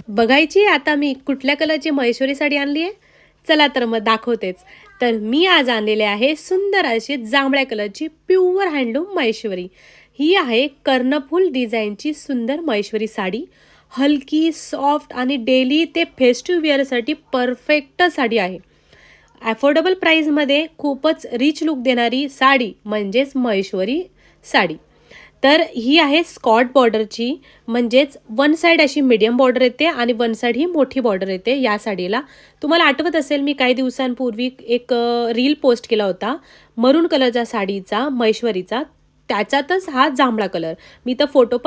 बघायची आता मी कुठल्या कलरची महेश्वरी साडी आणली आहे. चला तर मग दाखवतेच. तर मी आज आणलेले आहे सुंदर अशी जांभळ्या कलरची प्युअर हँडलूम महेश्वरी. ही आहे कर्णफूल डिझाईनची सुंदर महेश्वरी साडी. हलकी, सॉफ्ट आणि डेली ते फेस्टिव्ह वेअरसाठी परफेक्ट साडी आहे. अफोर्डेबल प्राईजमध्ये खूपच रिच लुक देणारी साडी म्हणजेच महेश्वरी साडी. तर ही आहे स्कॉट बॉर्डरची, म्हणजेच वन साईड अशी मीडियम बॉर्डर येते आणि वन साईड ही मोठी बॉर्डर येते या साडीला. तुम्हाला आठवत असेल मी काही दिवसांपूर्वी एक रील पोस्ट केला होता मरून कलरच्या साडीचा महेश्वरीचा. त्याच्यातच हा जांभळा कलर. मी तर फोटो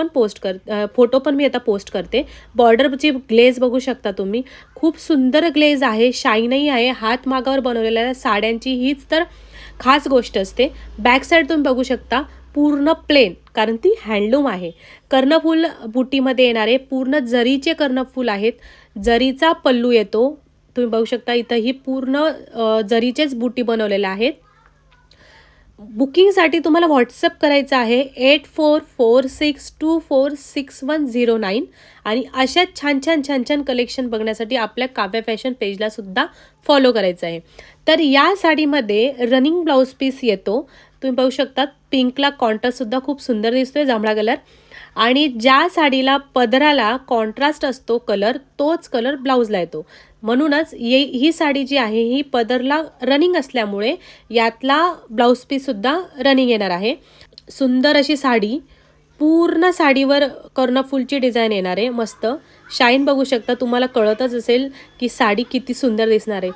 पण मी आता पोस्ट करते. बॉर्डरची ग्लेज बघू शकता तुम्ही. खूप सुंदर ग्लेज आहे, शाईनही आहे. हातमागावर बनवलेल्या साड्यांची हीच तर खास गोष्ट असते. बॅक साईड तुम्ही बघू शकता पूर्ण प्लेन, कारण ती हँडलूम आहे. कर्णफूल बुटीमध्ये येणारे पूर्ण जरीचे कर्णफूल आहेत. जरीचा पल्लू येतो. तुम्ही बघू शकता इथं ही पूर्ण जरीचेच बुटी बनवलेले आहेत. बुकिंगसाठी तुम्हाला व्हॉट्सअप करायचं आहे 8446246109 आणि अशा छान छान कलेक्शन बघण्यासाठी आपल्या काव्या फॅशन पेजला सुद्धा फॉलो करायचं आहे. तर या साडीमध्ये रनिंग ब्लाऊज पीस येतो. तुम्ही बघू शकता पिंकला कॉन्ट्रास्टसुद्धा खूप सुंदर दिसतोय, जांभळा कलर. आणि ज्या साडीला पदराला कॉन्ट्रास्ट असतो कलर, तोच कलर ब्लाऊजला येतो. म्हणूनच ही साडी जी आहे ही पदरला रनिंग असल्यामुळे यातला ब्लाऊज पीससुद्धा रनिंग येणार आहे. सुंदर अशी साडी, पूर्ण साडीवर कर्णफूलची डिझाईन येणार आहे. मस्त शाईन बघू शकता. तुम्हाला कळतच असेल की साडी किती सुंदर दिसणार आहे.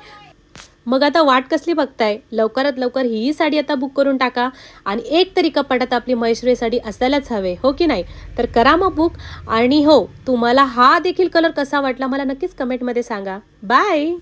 मग आता वाट कसली बघताय? लवकरात लवकर ही साडी आता बुक करून टाका आणि एक तरी कपाटात आपली महेश्वरी साडी असायलाच हवे, हो की नाही? तर करा मग बुक. आणि हो, तुम्हाला हा देखील कलर कसा वाटला मला नक्कीच कमेंटमध्ये सांगा. बाय.